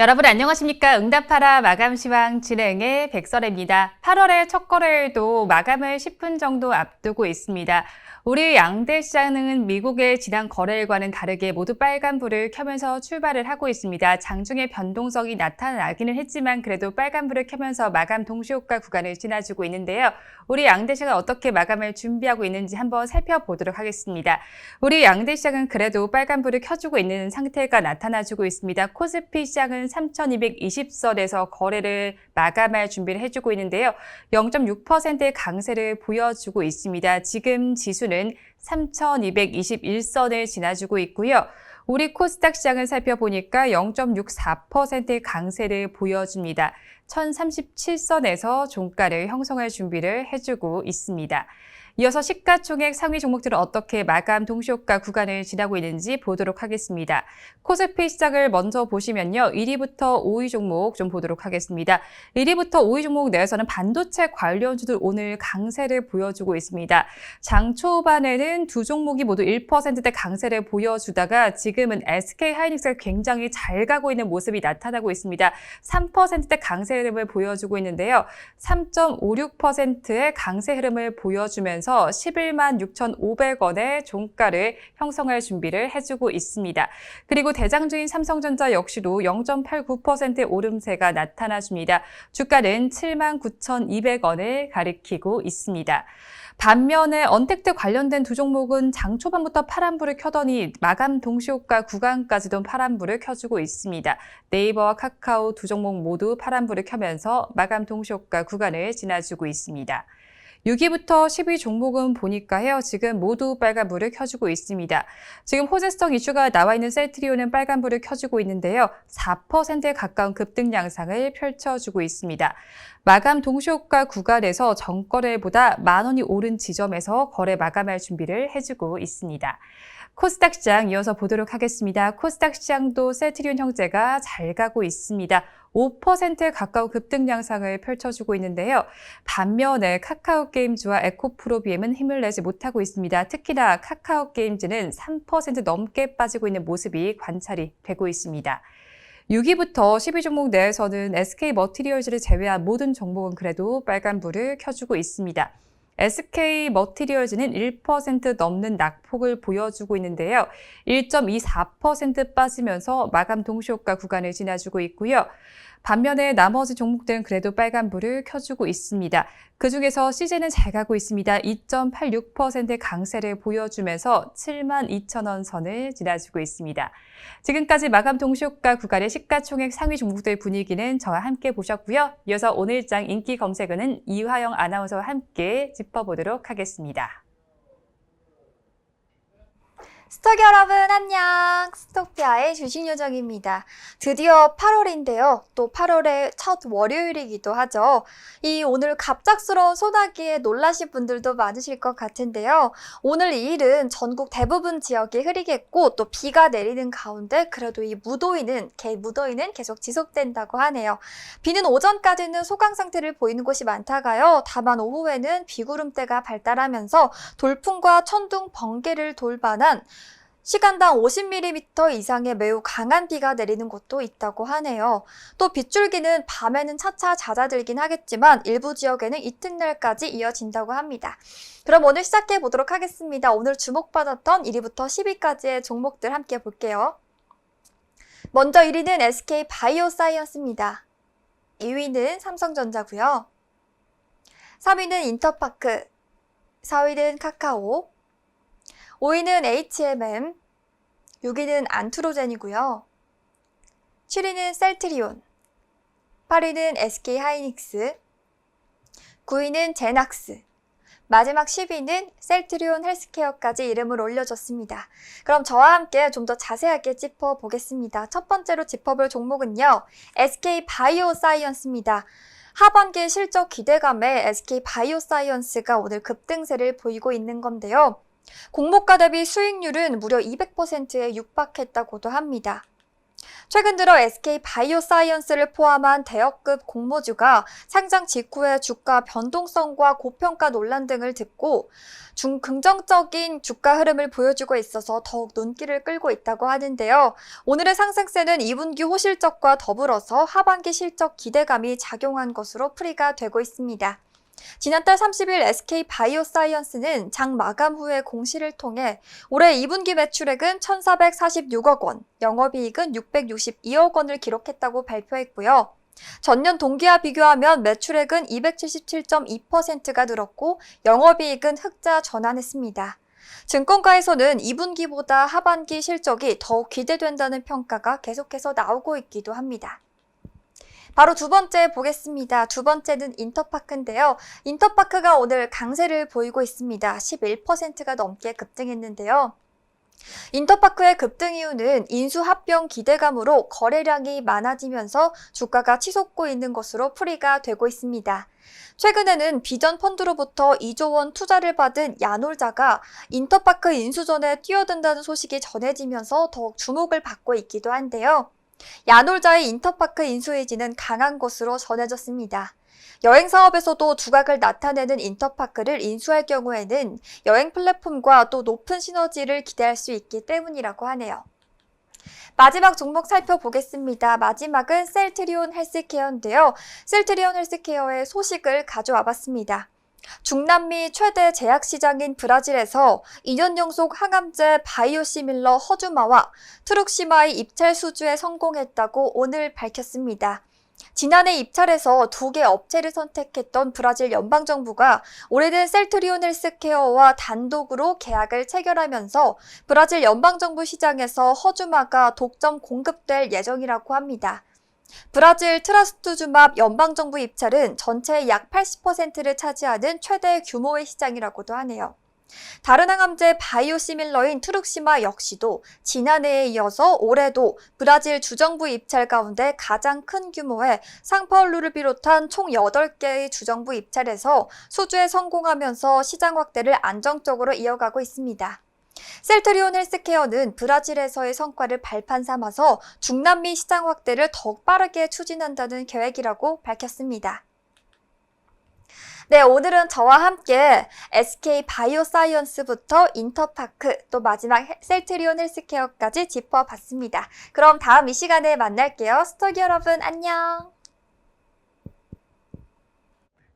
여러분 안녕하십니까? 응답하라 마감시황 진행의 백설입니다. 8월의 첫 거래일도 마감을 10분 정도 앞두고 있습니다. 우리 양대 시장은 미국의 지난 거래일과는 다르게 모두 빨간불을 켜면서 출발을 하고 있습니다. 장중에 변동성이 나타나기는 했지만 그래도 빨간불을 켜면서 마감 동시효과 구간을 지나주고 있는데요. 우리 양대 시장은 어떻게 마감을 준비하고 있는지 한번 살펴보도록 하겠습니다. 우리 양대 시장은 그래도 빨간불을 켜주고 있는 상태가 나타나주고 있습니다. 코스피 시장은 3,220선에서 거래를 마감할 준비를 해주고 있는데요. 0.6%의 강세를 보여주고 있습니다. 지금 지수는 3,221선을 지나주고 있고요. 우리 코스닥 시장을 살펴보니까 0.64%의 강세를 보여줍니다. 1,037선에서 종가를 형성할 준비를 해주고 있습니다. 이어서 시가총액 상위 종목들은 어떻게 마감 동시효과 구간을 지나고 있는지 보도록 하겠습니다. 코스피 시장을 먼저 보시면요. 1위부터 5위 종목 좀 보도록 하겠습니다. 1위부터 5위 종목 내에서는 반도체 관련주들 오늘 강세를 보여주고 있습니다. 장 초반에는 두 종목이 모두 1%대 강세를 보여주다가 지금은 SK하이닉스가 굉장히 잘 가고 있는 모습이 나타나고 있습니다. 3%대 강세 흐름을 보여주고 있는데요. 3.56%의 강세 흐름을 보여주면서 11만 6,500원의 종가를 형성할 준비를 해주고 있습니다. 그리고 대장주인 삼성전자 역시도 0.89%의 오름세가 나타나줍니다. 주가는 7만 9,200원을 가리키고 있습니다. 반면에 언택트 관련된 두 종목은 장 초반부터 파란불을 켜더니 마감 동시효과 구간까지도 파란불을 켜주고 있습니다. 네이버와 카카오 두 종목 모두 파란불을 켜면서 마감 동시효과 구간을 지나주고 있습니다. 6위부터 10위 종목은 보니까요. 지금 모두 빨간불을 켜주고 있습니다. 지금 호재성 이슈가 나와 있는 셀트리온은 빨간불을 켜주고 있는데요. 4%에 가까운 급등 양상을 펼쳐주고 있습니다. 마감 동시효과 구간에서 전거래보다 10,000원이 오른 지점에서 거래 마감할 준비를 해주고 있습니다. 코스닥 시장 이어서 보도록 하겠습니다. 코스닥 시장도 셀트리온 형제가 잘 가고 있습니다. 5%에 가까운 급등 양상을 펼쳐주고 있는데요. 반면에 카카오게임즈와 에코프로비엠은 힘을 내지 못하고 있습니다. 특히나 카카오게임즈는 3% 넘게 빠지고 있는 모습이 관찰이 되고 있습니다. 6위부터 10위 종목 내에서는 SK머티리얼즈를 제외한 모든 종목은 그래도 빨간불을 켜주고 있습니다. SK머티리얼즈는 1% 넘는 낙폭을 보여주고 있는데요. 1.24% 빠지면서 마감 동시효과 구간을 지나주고 있고요. 반면에 나머지 종목들은 그래도 빨간불을 켜주고 있습니다. 그중에서 CJ는 잘 가고 있습니다. 2.86%의 강세를 보여주면서 72,000원 선을 지나주고 있습니다. 지금까지 마감 동시효과 구간의 시가총액 상위 종목들 분위기는 저와 함께 보셨고요. 이어서 오늘장 인기 검색어는 이화영 아나운서와 함께 짚어보도록 하겠습니다. 스톡 여러분 안녕! 스톡피아의 주식요정입니다. 드디어 8월인데요. 또 8월의 첫 월요일이기도 하죠. 오늘 갑작스러운 소나기에 놀라신 분들도 많으실 것 같은데요. 오늘 이 일은 전국 대부분 지역에 흐리겠고 또 비가 내리는 가운데 그래도 이 무더위는 계속 지속된다고 하네요. 비는 오전까지는 소강 상태를 보이는 곳이 많다가요. 다만 오후에는 비구름대가 발달하면서 돌풍과 천둥, 번개를 돌반한 시간당 50mm 이상의 매우 강한 비가 내리는 곳도 있다고 하네요. 또 빗줄기는 밤에는 차차 잦아들긴 하겠지만 일부 지역에는 이튿날까지 이어진다고 합니다. 그럼 오늘 시작해 보도록 하겠습니다. 오늘 주목받았던 1위부터 10위까지의 종목들 함께 볼게요. 먼저 1위는 SK바이오사이언스입니다. 2위는 삼성전자고요. 3위는 인터파크, 4위는 카카오, 5위는 HMM, 6위는 안트로젠이고요. 7위는 셀트리온, 8위는 SK하이닉스, 9위는 제낙스, 마지막 10위는 셀트리온 헬스케어까지 이름을 올려줬습니다. 그럼 저와 함께 좀 더 자세하게 짚어보겠습니다. 첫 번째로 짚어볼 종목은요. SK바이오사이언스입니다. 하반기 실적 기대감에 SK바이오사이언스가 오늘 급등세를 보이고 있는 건데요. 공모가 대비 수익률은 무려 200%에 육박했다고도 합니다. 최근 들어 SK 바이오사이언스를 포함한 대여급 공모주가 상장 직후에 주가 변동성과 고평가 논란 등을 딛고 긍정적인 주가 흐름을 보여주고 있어서 더욱 눈길을 끌고 있다고 하는데요. 오늘의 상승세는 2분기 호실적과 더불어서 하반기 실적 기대감이 작용한 것으로 풀이가 되고 있습니다. 지난달 30일 SK 바이오사이언스는 장 마감 후에 공시를 통해 올해 2분기 매출액은 1,446억 원, 영업이익은 662억 원을 기록했다고 발표했고요. 전년 동기와 비교하면 매출액은 277.2%가 늘었고 영업이익은 흑자 전환했습니다. 증권가에서는 2분기보다 하반기 실적이 더욱 기대된다는 평가가 계속해서 나오고 있기도 합니다. 바로 두 번째 보겠습니다. 두 번째는 인터파크인데요. 인터파크가 오늘 강세를 보이고 있습니다. 11%가 넘게 급등했는데요. 인터파크의 급등 이유는 인수합병 기대감으로 거래량이 많아지면서 주가가 치솟고 있는 것으로 풀이가 되고 있습니다. 최근에는 비전 펀드로부터 2조 원 투자를 받은 야놀자가 인터파크 인수전에 뛰어든다는 소식이 전해지면서 더욱 주목을 받고 있기도 한데요. 야놀자의 인터파크 인수 의지는 강한 것으로 전해졌습니다. 여행 사업에서도 두각을 나타내는 인터파크를 인수할 경우에는 여행 플랫폼과 또 높은 시너지를 기대할 수 있기 때문이라고 하네요. 마지막 종목 살펴보겠습니다. 마지막은 셀트리온 헬스케어인데요. 셀트리온 헬스케어의 소식을 가져와 봤습니다. 중남미 최대 제약시장인 브라질에서 2년 연속 항암제 바이오시밀러 허주마와 트룩시마의 입찰 수주에 성공했다고 오늘 밝혔습니다. 지난해 입찰에서 2개 업체를 선택했던 브라질 연방정부가 올해는 셀트리온 헬스케어와 단독으로 계약을 체결하면서 브라질 연방정부 시장에서 허주마가 독점 공급될 예정이라고 합니다. 브라질 트라스투즈맙 연방정부 입찰은 전체의 약 80%를 차지하는 최대 규모의 시장이라고도 하네요. 다른 항암제 바이오시밀러인 트룩시마 역시도 지난해에 이어서 올해도 브라질 주정부 입찰 가운데 가장 큰 규모의 상파울루를 비롯한 총 8개의 주정부 입찰에서 수주에 성공하면서 시장 확대를 안정적으로 이어가고 있습니다. 셀트리온 헬스케어는 브라질에서의 성과를 발판 삼아서 중남미 시장 확대를 더욱 빠르게 추진한다는 계획이라고 밝혔습니다. 네, 오늘은 저와 함께 SK 바이오사이언스부터 인터파크 또 마지막 셀트리온 헬스케어까지 짚어봤습니다. 그럼 다음 이 시간에 만날게요. 스토기 여러분 안녕.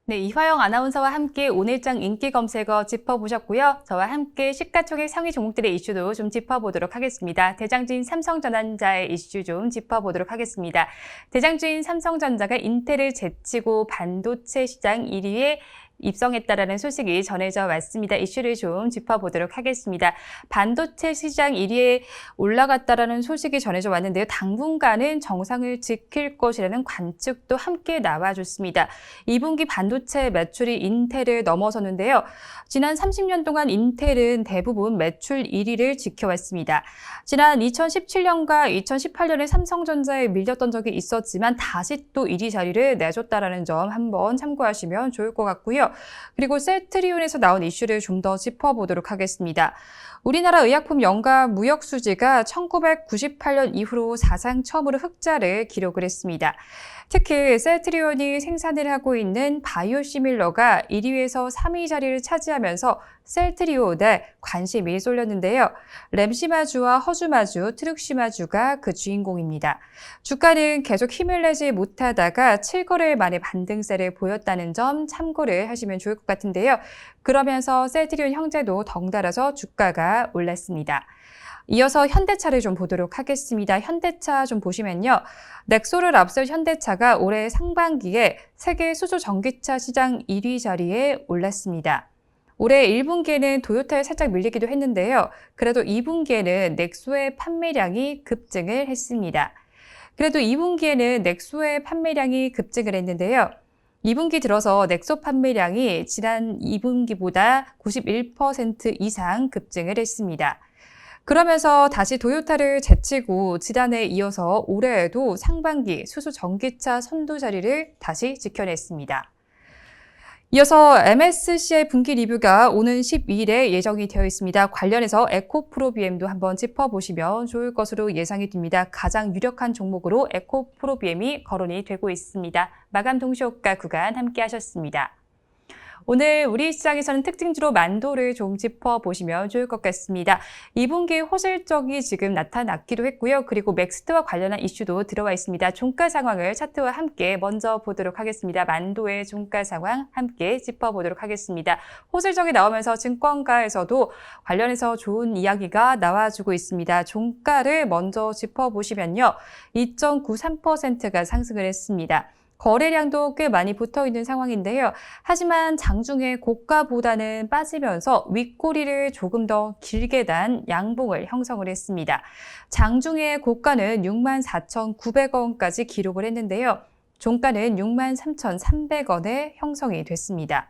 네, 이화영 아나운서와 함께 오늘장 인기 검색어 짚어보셨고요. 저와 함께 시가총액 상위 종목들의 이슈도 좀 짚어보도록 하겠습니다. 대장주인 삼성전자의 이슈 좀 짚어보도록 하겠습니다. 대장주인 삼성전자가 인텔을 제치고 반도체 시장 1위에 입성했다라는 소식이 전해져 왔습니다. 이슈를 좀 짚어보도록 하겠습니다. 반도체 시장 1위에 올라갔다라는 소식이 전해져 왔는데요. 당분간은 정상을 지킬 것이라는 관측도 함께 나와줬습니다. 2분기 반도체 매출이 인텔을 넘어섰는데요. 지난 30년 동안 인텔은 대부분 매출 1위를 지켜왔습니다. 지난 2017년과 2018년에 삼성전자에 밀렸던 적이 있었지만 다시 또 1위 자리를 내줬다라는 점 한번 참고하시면 좋을 것 같고요. 그리고 셀트리온에서 나온 이슈를 좀 더 짚어보도록 하겠습니다. 우리나라 의약품 연간 무역 수지가 1998년 이후로 사상 처음으로 흑자를 기록을 했습니다. 특히 셀트리온이 생산을 하고 있는 바이오시밀러가 1위에서 3위 자리를 차지하면서 셀트리온에 관심이 쏠렸는데요. 램시마주와 허주마주, 트룩시마주가 그 주인공입니다. 주가는 계속 힘을 내지 못하다가 7거래일 만에 반등세를 보였다는 점 참고를 하시면 좋을 것 같은데요. 그러면서 셀트리온 형제도 덩달아서 주가가 올랐습니다. 이어서 현대차를 좀 보도록 하겠습니다. 현대차 좀 보시면요. 넥소를 앞설 현대차가 올해 상반기에 세계 수소 전기차 시장 1위 자리에 올랐습니다. 올해 1분기에는 도요타에 살짝 밀리기도 했는데요. 그래도 2분기에는 넥소의 판매량이 급증을 했습니다. 그래도 2분기에는 넥소의 판매량이 급증을 했는데요. 2분기 들어서 넥소 판매량이 지난 2분기보다 91% 이상 급증을 했습니다. 그러면서 다시 도요타를 제치고 지난해에 이어서 올해에도 상반기 수소 전기차 선두 자리를 다시 지켜냈습니다. 이어서 MSCI 분기 리뷰가 오는 12일에 예정이 되어 있습니다. 관련해서 에코프로비엠도 한번 짚어보시면 좋을 것으로 예상이 됩니다. 가장 유력한 종목으로 에코프로비엠이 거론이 되고 있습니다. 마감 동시효과 구간 함께 하셨습니다. 오늘 우리 시장에서는 특징주로 만도를 좀 짚어보시면 좋을 것 같습니다. 2분기 호실적이 지금 나타났기도 했고요. 그리고 맥스트와 관련한 이슈도 들어와 있습니다. 종가 상황을 차트와 함께 먼저 보도록 하겠습니다. 만도의 종가 상황 함께 짚어보도록 하겠습니다. 호실적이 나오면서 증권가에서도 관련해서 좋은 이야기가 나와주고 있습니다. 종가를 먼저 짚어보시면요. 2.93%가 상승을 했습니다. 거래량도 꽤 많이 붙어있는 상황인데요. 하지만 장중에 고가보다는 빠지면서 윗꼬리를 조금 더 길게 단 양봉을 형성을 했습니다. 장중에 고가는 64,900원까지 기록을 했는데요. 종가는 63,300원에 형성이 됐습니다.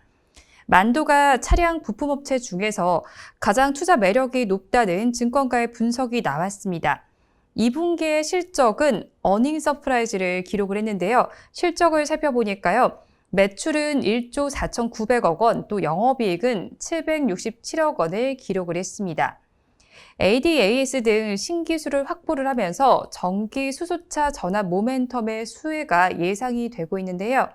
만도가 차량 부품업체 중에서 가장 투자 매력이 높다는 증권가의 분석이 나왔습니다. 2분기의 실적은 어닝 서프라이즈를 기록을 했는데요. 실적을 살펴보니까요. 매출은 1조 4,900억 원, 또 영업이익은 767억 원을 기록을 했습니다. ADAS 등 신기술을 확보를 하면서 전기 수소차 전압 모멘텀의 수혜가 예상이 되고 있는데요.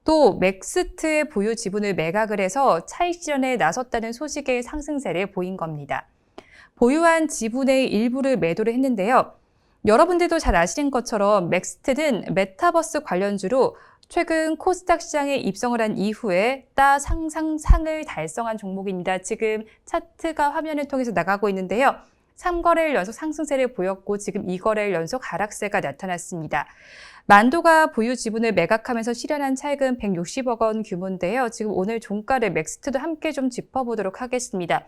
또 맥스트의 보유 지분을 매각을 해서 차익 실현에 나섰다는 소식의 상승세를 보인 겁니다. 보유한 지분의 일부를 매도를 했는데요. 여러분들도 잘 아시는 것처럼 맥스트는 메타버스 관련주로 최근 코스닥 시장에 입성을 한 이후에 상상상을 달성한 종목입니다. 지금 차트가 화면을 통해서 나가고 있는데요. 3거래일 연속 상승세를 보였고 지금 2거래일 연속 하락세가 나타났습니다. 만도가 보유 지분을 매각하면서 실현한 차익은 160억 원 규모인데요. 지금 오늘 종가를 맥스트도 함께 좀 짚어보도록 하겠습니다.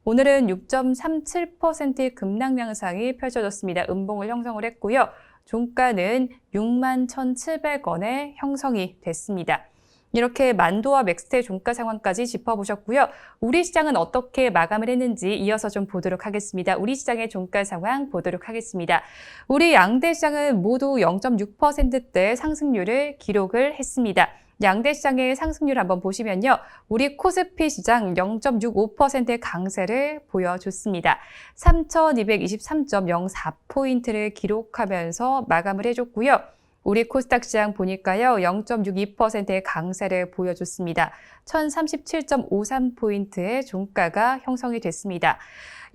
오늘은 6.37%의 급락 양상이 펼쳐졌습니다. 음봉을 형성을 했고요. 종가는 61,700원에 형성이 됐습니다. 이렇게 만도와 맥스트의 종가 상황까지 짚어보셨고요. 우리 시장은 어떻게 마감을 했는지 이어서 좀 보도록 하겠습니다. 우리 시장의 종가 상황 보도록 하겠습니다. 우리 양대 시장은 모두 0.6%대 상승률을 기록을 했습니다. 양대 시장의 상승률 한번 보시면요. 우리 코스피 시장 0.65%의 강세를 보여줬습니다. 3,223.04포인트를 기록하면서 마감을 해줬고요. 우리 코스닥 시장 보니까요. 0.62%의 강세를 보여줬습니다. 1,037.53포인트의 종가가 형성이 됐습니다.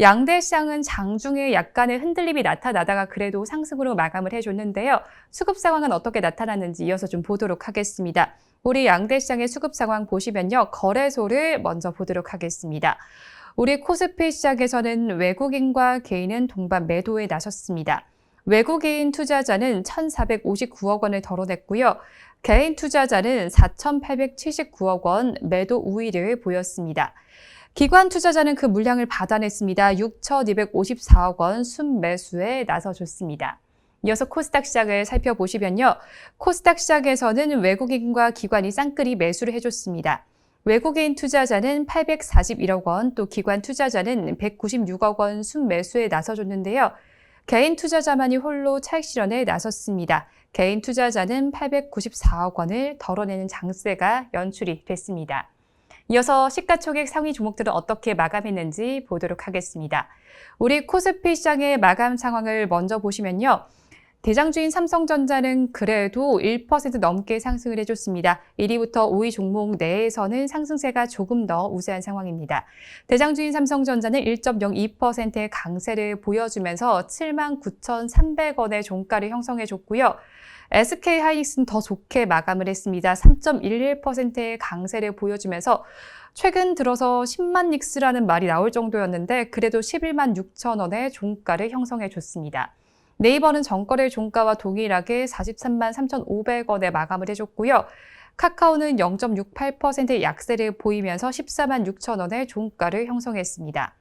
양대 시장은 장중에 약간의 흔들림이 나타나다가 그래도 상승으로 마감을 해줬는데요. 수급 상황은 어떻게 나타났는지 이어서 좀 보도록 하겠습니다. 우리 양대 시장의 수급 상황 보시면요. 거래소를 먼저 보도록 하겠습니다. 우리 코스피 시장에서는 외국인과 개인은 동반 매도에 나섰습니다. 외국인 투자자는 1,459억 원을 덜어냈고요. 개인 투자자는 4,879억 원 매도 우위를 보였습니다. 기관 투자자는 그 물량을 받아냈습니다. 6,254억 원 순매수에 나서줬습니다. 이어서 코스닥 시장을 살펴보시면요. 코스닥 시장에서는 외국인과 기관이 쌍끌이 매수를 해줬습니다. 외국인 투자자는 841억 원, 또 기관 투자자는 196억 원 순매수에 나서줬는데요. 개인 투자자만이 홀로 차익 실현에 나섰습니다. 개인 투자자는 894억 원을 덜어내는 장세가 연출이 됐습니다. 이어서 시가총액 상위 종목들은 어떻게 마감했는지 보도록 하겠습니다. 우리 코스피 시장의 마감 상황을 먼저 보시면요. 대장주인 삼성전자는 그래도 1% 넘게 상승을 해줬습니다. 1위부터 5위 종목 내에서는 상승세가 조금 더 우세한 상황입니다. 대장주인 삼성전자는 1.02%의 강세를 보여주면서 79,300원의 종가를 형성해줬고요. SK하이닉스는 더 좋게 마감을 했습니다. 3.11%의 강세를 보여주면서 최근 들어서 10만 닉스라는 말이 나올 정도였는데 그래도 11만 6천 원의 종가를 형성해줬습니다. 네이버는 전거래 종가와 동일하게 43만 3,500원에 마감을 해줬고요. 카카오는 0.68%의 약세를 보이면서 14만 6천 원의 종가를 형성했습니다.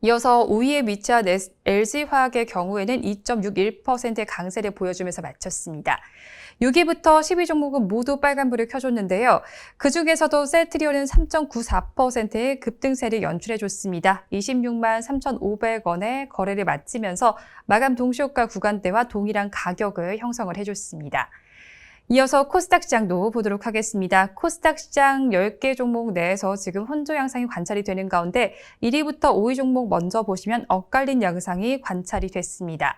이어서 5위에 위치한 LG화학의 경우에는 2.61%의 강세를 보여주면서 마쳤습니다. 6위부터 10위 종목은 모두 빨간불을 켜줬는데요. 그중에서도 셀트리온은 3.94%의 급등세를 연출해줬습니다. 26만 3,500원에 거래를 마치면서 마감 동시효과 구간대와 동일한 가격을 형성을 해줬습니다. 이어서 코스닥 시장도 보도록 하겠습니다. 코스닥 시장 10개 종목 내에서 지금 혼조 양상이 관찰이 되는 가운데 1위부터 5위 종목 먼저 보시면 엇갈린 양상이 관찰이 됐습니다.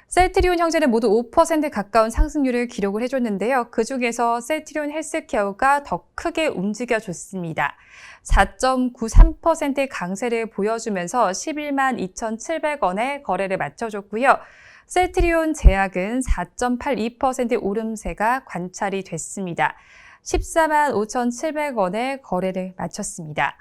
셀트리온 형제는 모두 5% 가까운 상승률을 기록을 해줬는데요. 그중에서 셀트리온 헬스케어가 더 크게 움직여줬습니다. 4.93%의 강세를 보여주면서 11만 2,700원에 거래를 마쳐줬고요. 셀트리온 제약은 4.82%의 오름세가 관찰이 됐습니다. 14만 5,700원에 거래를 마쳤습니다.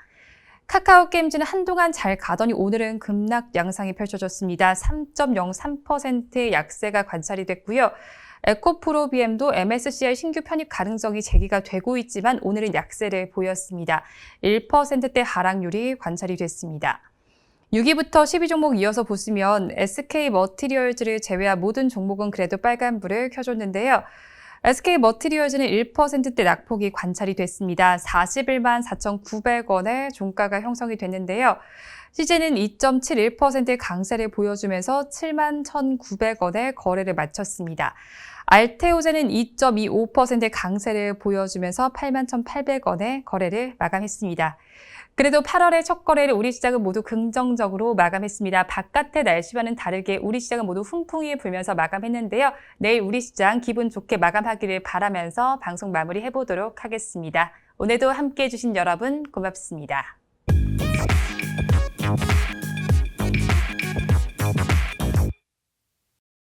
카카오게임즈는 한동안 잘 가더니 오늘은 급락 양상이 펼쳐졌습니다. 3.03%의 약세가 관찰이 됐고요. 에코프로비엠도 MSCI 신규 편입 가능성이 제기가 되고 있지만 오늘은 약세를 보였습니다. 1%대 하락률이 관찰이 됐습니다. 6위부터 10위 종목 이어서 보시면 SK머티리얼즈를 제외한 모든 종목은 그래도 빨간불을 켜줬는데요. SK머티리얼즈는 1%대 낙폭이 관찰이 됐습니다. 41만 4,900원의 종가가 형성이 됐는데요. 시제는 2.71%의 강세를 보여주면서 7만 1,900원에 거래를 마쳤습니다. 알테오제는 2.25%의 강세를 보여주면서 8만 1,800원에 거래를 마감했습니다. 그래도 8월의 첫 거래를 우리 시장은 모두 긍정적으로 마감했습니다. 바깥의 날씨와는 다르게 우리 시장은 모두 훈풍이 불면서 마감했는데요. 내일 우리 시장 기분 좋게 마감하기를 바라면서 방송 마무리해보도록 하겠습니다. 오늘도 함께해 주신 여러분 고맙습니다.